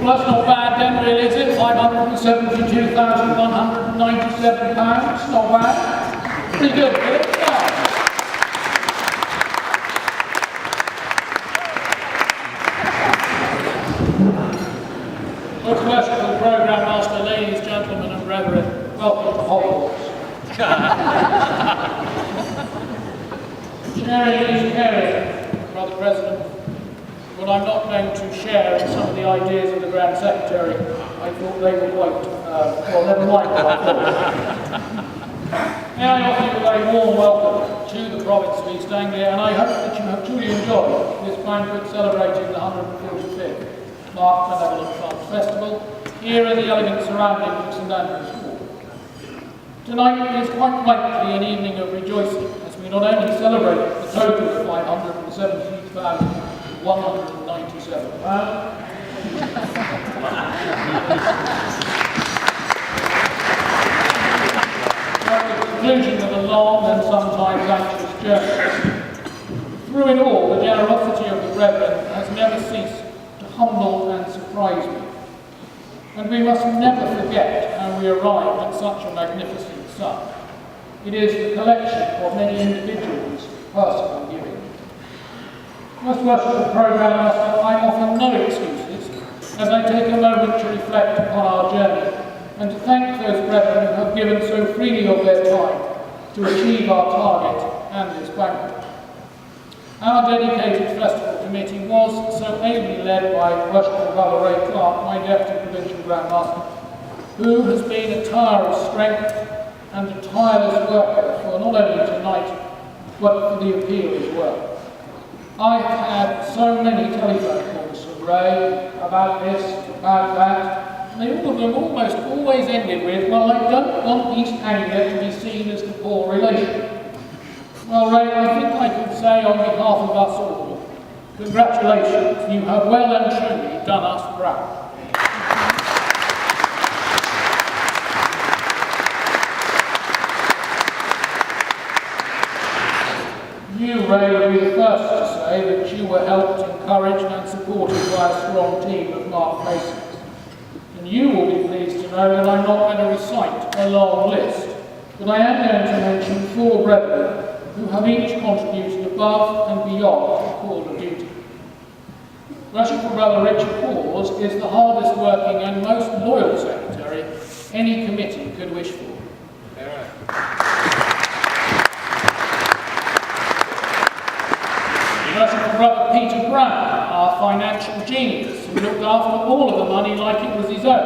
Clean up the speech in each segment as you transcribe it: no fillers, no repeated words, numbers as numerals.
Well, that's not bad then, really, is it? £572,197. Not bad. Pretty good, really. Yeah. Most worshipful Programme Master, ladies, gentlemen, and brethren, welcome to Hogwarts. Sharing is caring, Brother President. But I'm not going to share in some of the ideas of the Grand Secretary. I thought they were quite, well, never mind what I thought. May I offer you a very warm welcome to the province of East Anglia, and I hope that you have truly enjoyed this banquet celebrating the 145th Mark Benevolent Fund Festival here in the elegant surroundings of St Andrew's Hall. Tonight is quite likely an evening of rejoicing as we not only celebrate the total of £570,197, at the conclusion of a long and sometimes anxious journey. Through it all, the generosity of the brethren has never ceased to humble and surprise me. And we must never forget how we arrived at such a magnificent sum. It is the collection of many individuals' personal giving. Most worshipful Programme Master, I offer no excuses as I take a moment to reflect upon our journey and to thank those brethren who have given so freely of their time to achieve our target and this banquet. Our dedicated festival committee was so ably led by Worshipful Brother Ray Clark, my Deputy Provincial Grand Master, who has been a tower of strength and a tireless worker for not only tonight, but for the appeal as well. I have had so many telephone calls from Ray about this, about that, and all of them almost always ended with, well, I don't want East Anglia to be seen as the poor relation. Well, Ray, I think I can say on behalf of us all, congratulations, you have well and truly done us proud. You, Ray, will be the first to say that you were helped, encouraged and supported by a strong team of Mark Masons. And you will be pleased to know that I'm not going to recite a long list, but I am going to mention 4 brethren who have each contributed above and beyond the call of duty. Worshipful Brother Richard Hawes is the hardest working and most loyal secretary any committee could wish for. Worshipful Brother Peter Brown, our financial genius, who looked after all of the money like it was his own.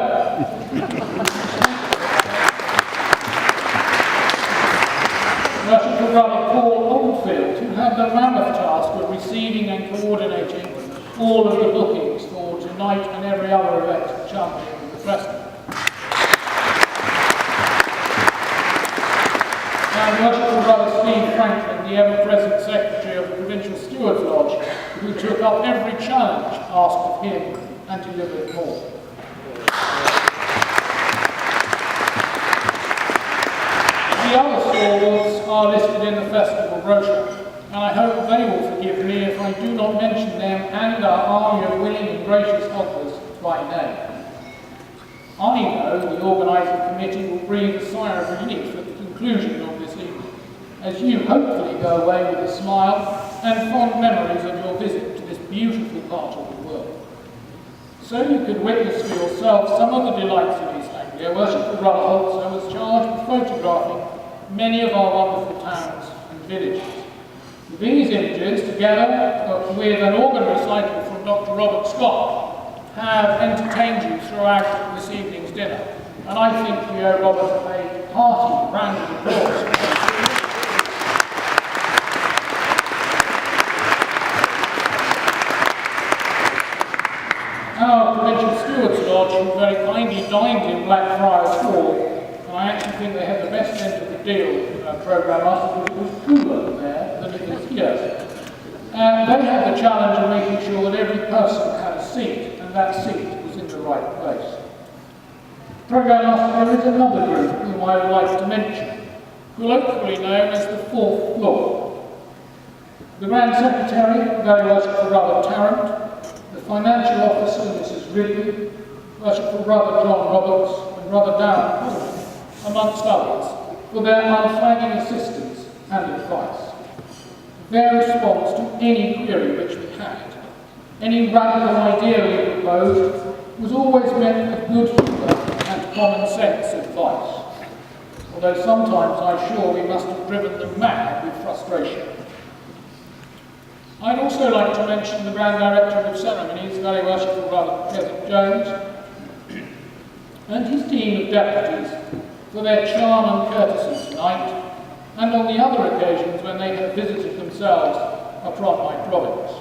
Worshipful Brother Paul Oldfield, who had the mammoth task of receiving and coordinating all of the bookings for tonight and every other event chanting the festival. And Worshipful Brother Steve Franklin, the ever-present Secretary of the Provincial Stewards Lodge, who took up every challenge asked of him and delivered more. The other stalwarts are listed in the festival brochure, and I hope they will forgive me if I do not mention them and our army of willing and gracious helpers by name. I know the organising committee will breathe a sigh of relief at the conclusion of this evening, as you hopefully go away with a smile and fond memories of your visit to this beautiful part of the world. So you could witness for yourself some of the delights of East Anglia. Worshipful Brother Holzer was charged with photographing many of our wonderful towns and villages. These images, together with an organ recital from Dr. Robert Scott, have entertained you throughout this evening's dinner, and I think we owe Robert a hearty round of applause. Our Provincial Stewards Lodge, who very kindly dined in Blackfriars Hall, and I actually think they had the best end of the deal programme after it was cooler there than it is here. And they had the challenge of making sure that every person had a seat, and that seat was in the right place. Programme Master, there is another group whom I would like to mention, colloquially known as the 4th floor. The Grand Secretary, very worshipful Brother Tarrant, the Financial Officer, Mrs. Ridley, Worshipful Brother John Roberts and Brother Darren Coleman, amongst others, for their unflagging assistance and advice. Their response to any query which we had, any radical idea we proposed, was always met with good humour and common sense advice, although sometimes I'm sure we must have driven them mad with frustration. I'd also like to mention the Grand Director of Ceremonies, Very Worshipful Brother President Jones, and his team of deputies for their charm and courtesy tonight, and on the other occasions when they have visited themselves upon my province.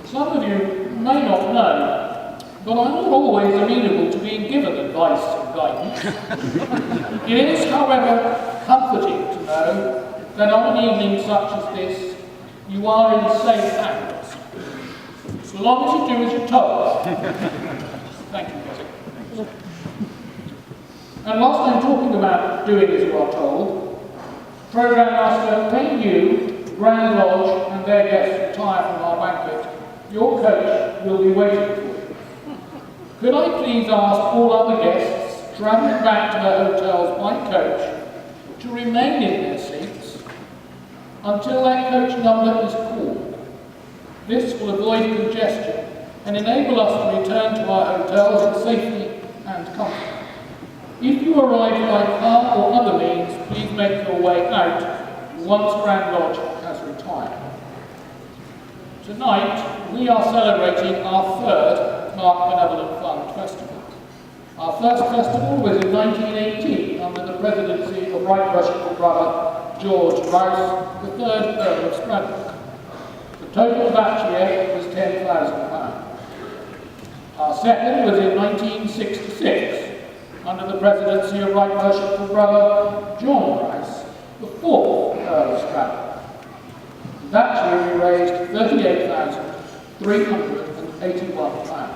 Some of you may not know, but I'm not always amenable to being given advice and guidance. It is, however, comforting to know that on an evening such as this, you are in safe hands, so long as you do as you're told. Thank you, Jessica. And whilst I'm talking about doing as you are told, Programme Master, when you, the Grand Lodge, and their guests retire from our banquet, your coach will be waiting for you. Could I please ask all other guests travelling back to their hotels by coach to remain in their seats until that coach number is called? This will avoid congestion and enable us to return to our hotels in safety and comfort. If you arrive by car or other means, please make your way out once Grand Lodge has retired. Tonight, we are celebrating our third Mark Benevolent Fund Festival. Our first festival was in 1918 under the presidency of Right Worshipful Brother George Rouse, the 3rd Earl of Stradbroke. The total that year was £10,000. Our second was in 1966 under the presidency of Right Worshipful Brother John Rouse, the 4th Earl of Stradbroke. That year we raised £38,381.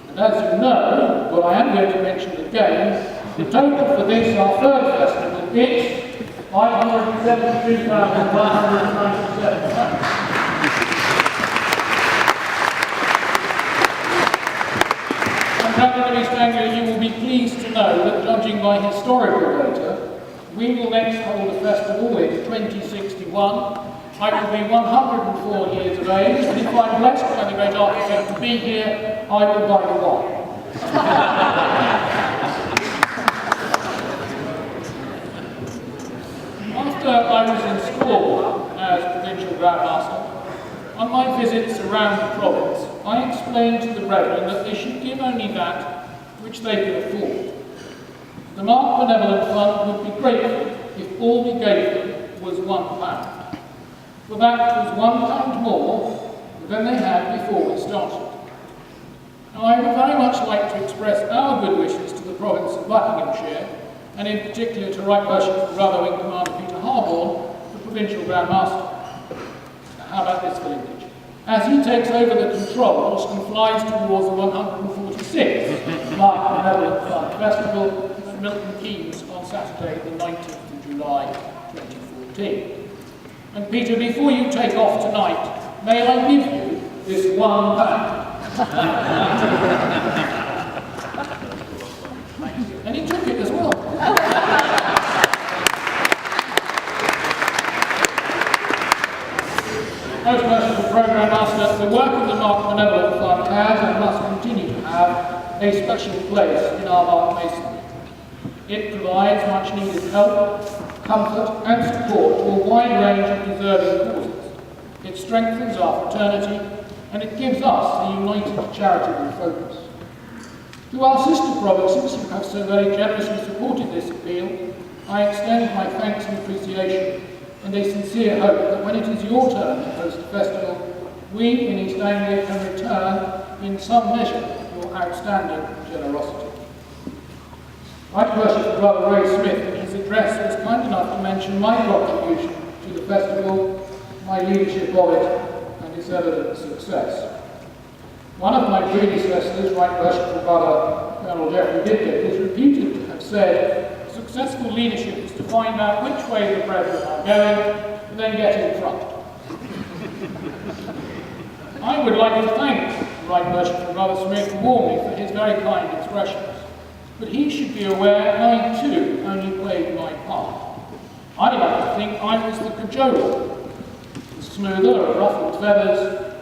And as you know, but I am going to mention again, the total for this, our third festival, is £573,197. And Brother East Anglia, you will be pleased to know that judging by historical data, we will next hold a festival in 2061. I will be 104 years of age, and if I'm blessed by the great architect to be here, I will buy the wine. After I was in school as Provincial Grand Master, on my visits around the province, I explained to the brethren that they should give only that which they could afford. The Mark Benevolent Fund would be grateful if all we gave them was £1. For that was £1 more than they had before we started. Now, I would very much like to express our good wishes to the province of Buckinghamshire, and in particular to Right Worshipful Brother Wing Commander Peter Harborne, the Provincial Grand Master. Now, how about this for English? As he takes over the controls and flies towards the 146th Mark Benevolent Fund Festival at Milton Keynes on Saturday, the 19th of July 2014. And Peter, before you take off tonight, may I give you this £1? And he took it as well. Most Merciful Programme Master, the work of the Mark Benevolent Fund has and must continue to have a special place in our Mark Masonry. It provides much needed help, comfort and support to a wide range of deserving causes. It strengthens our fraternity and it gives us a united charitable focus. To our sister provinces who have so very generously supported this appeal, I extend my thanks and appreciation and a sincere hope that when it is your turn to host the festival, we in East Anglia can return in some measure your outstanding generosity. Right Worshipful Brother Ray Smith in his address was kind enough to mention my contribution to the festival, my leadership of it, and its evident success. One of my predecessors, Right Worshipful Brother Colonel Geoffrey Didgate, is reputed to have said, successful leadership is to find out which way the brethren are going, and then get in front. I would like to thank the Right Worshipful Brother Smith warmly for his very kind expressions, but he should be aware I too only played my part. I like to think I was the cajoler, the smoother of ruffled feathers,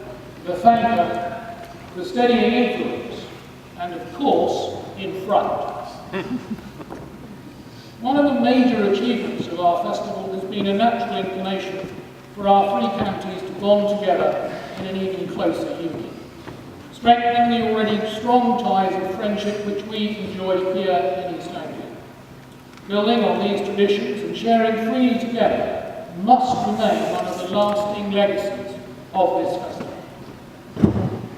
the thanker, the steadying influence, and of course, in front. One of the major achievements of our festival has been a natural inclination for our three counties to bond together in an even closer union, strengthening the already strong ties of friendship which we enjoy here in East Anglia. Building on these traditions and sharing freely together must remain one of the lasting legacies of this festival.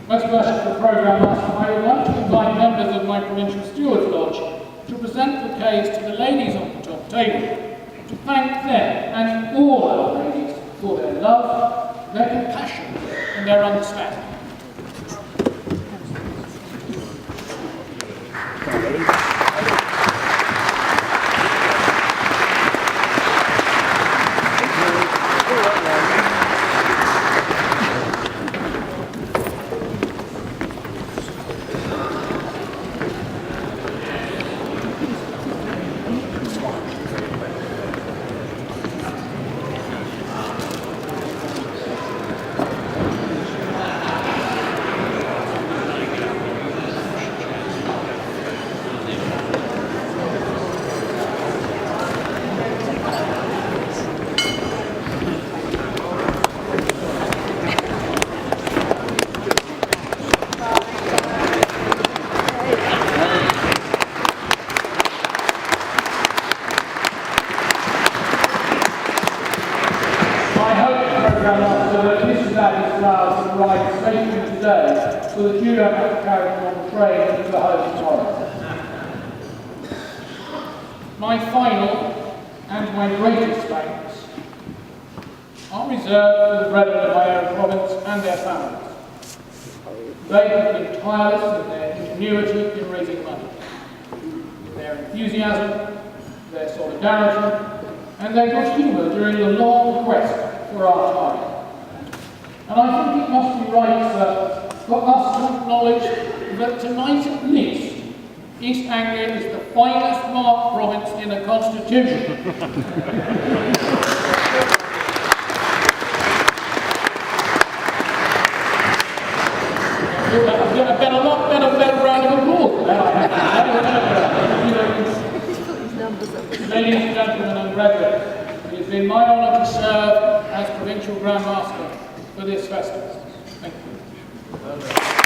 Most worshipful programme master, I would like to invite members of my Provincial Stewards Lodge to present bouquets to the ladies on the top table, to thank them and all our ladies for their love, their compassion and their understanding. So that you don't have to carry them on the train into the home tomorrow. My final and my greatest thanks are reserved for the brethren of my own province and their families. They have been tireless in their ingenuity in raising money, their enthusiasm, their solidarity, and their good humour during the long quest for our time. And I think it must be right, sir, for us to acknowledge that tonight at least, East Anglia is the finest marked province in the Constitution. A better round of applause for that. Ladies and gentlemen and brethren, it has been my honour to serve as Provincial Grand Master for this festival. Thank you.